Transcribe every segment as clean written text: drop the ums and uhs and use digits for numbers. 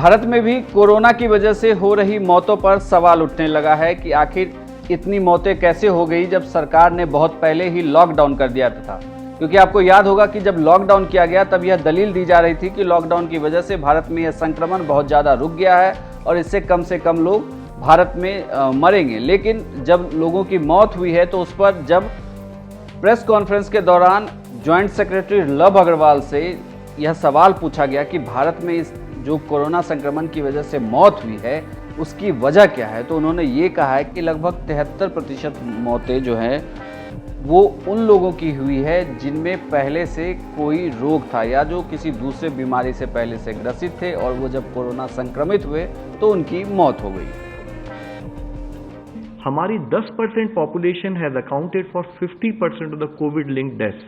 भारत में भी कोरोना की वजह से हो रही मौतों पर सवाल उठने लगा है कि आखिर इतनी मौतें कैसे हो गई जब सरकार ने बहुत पहले ही लॉकडाउन कर दिया था। क्योंकि आपको याद होगा कि जब लॉकडाउन किया गया तब यह दलील दी जा रही थी कि लॉकडाउन की वजह से भारत में यह संक्रमण बहुत ज़्यादा रुक गया है और इससे कम से कम लोग भारत में मरेंगे। लेकिन जब लोगों की मौत हुई है तो उस पर जब प्रेस कॉन्फ्रेंस के दौरान जॉइंट सेक्रेटरी लव अग्रवाल से यह सवाल पूछा गया कि भारत में इस जो कोरोना संक्रमण की वजह से मौत हुई है उसकी वजह क्या है, तो उन्होंने ये कहा है कि लगभग 73% मौतें जो हैं वो उन लोगों की हुई है जिनमें पहले से कोई रोग था या जो किसी दूसरे बीमारी से पहले से ग्रसित थे और वो जब कोरोना संक्रमित हुए तो उनकी मौत हो गई। हमारी 10% population has accounted for 50% of the Covid link deaths,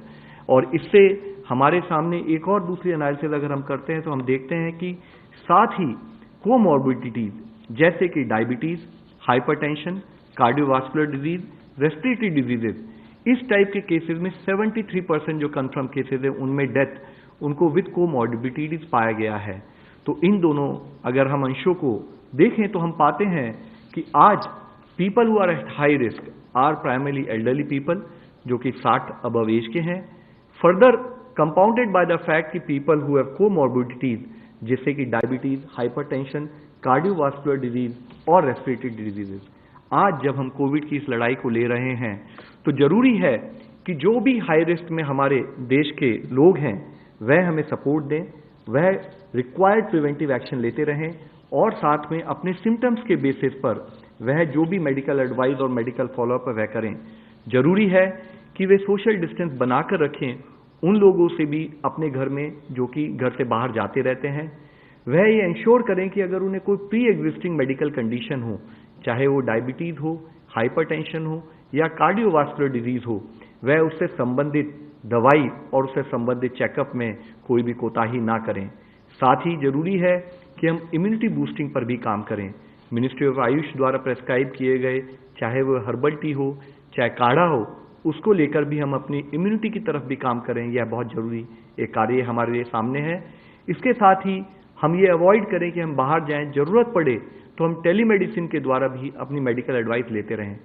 और इससे हमारे सामने एक और दूसरी एनालिसिस अगर हम करते हैं तो हम देखते हैं कि साथ ही कोमॉर्बिडिटीज जैसे कि diabetes, hypertension, cardiovascular disease, respiratory diseases, इस टाइप के केसेस में 73% जो कंफर्म केसेस है उनमें डेथ उनको विद कोमॉर्बिडिटीज पाया गया है। तो इन दोनों अगर हम अंशों को देखें तो हम पाते हैं कि आज people who are at high risk are primarily elderly people जो कि 60 अबव एज के हैं, further compounded by the fact कि पीपल हु हैव कोमॉर्बिडिटीज जैसे कि डायबिटीज, हाइपरटेंशन, कार्डियोवास्कुलर डिजीज और रेस्पिरेटरी डिजीजेस। आज जब हम कोविड की इस लड़ाई को ले रहे हैं तो जरूरी है कि जो भी हाई रिस्क में हमारे देश के लोग हैं वह हमें सपोर्ट दें, वह रिक्वायर्ड प्रिवेंटिव एक्शन लेते रहें और साथ में अपने सिम्टम्स के बेसिस पर वह जो भी मेडिकल एडवाइस और मेडिकल फॉलोअप वह करें। जरूरी है कि वे सोशल डिस्टेंस बनाकर रखें उन लोगों से भी अपने घर में जो कि घर से बाहर जाते रहते हैं। वह ये इंश्योर करें कि अगर उन्हें कोई प्री एग्जिस्टिंग मेडिकल कंडीशन हो, चाहे वो डायबिटीज हो, हाइपरटेंशन हो या कार्डियोवास्कुलर डिजीज हो, वह उससे संबंधित दवाई और उससे संबंधित चेकअप में कोई भी कोताही ना करें। साथ ही जरूरी है कि हम इम्यूनिटी बूस्टिंग पर भी काम करें। मिनिस्ट्री ऑफ आयुष द्वारा प्रेस्क्राइब किए गए चाहे वो हर्बल टी हो चाहे काढ़ा हो, उसको लेकर भी हम अपनी इम्यूनिटी की तरफ भी काम करें। यह बहुत जरूरी एक कार्य हमारे लिए सामने है। इसके साथ ही हम ये अवॉइड करें कि हम बाहर जाएं, जरूरत पड़े तो हम टेलीमेडिसिन के द्वारा भी अपनी मेडिकल एडवाइस लेते रहें।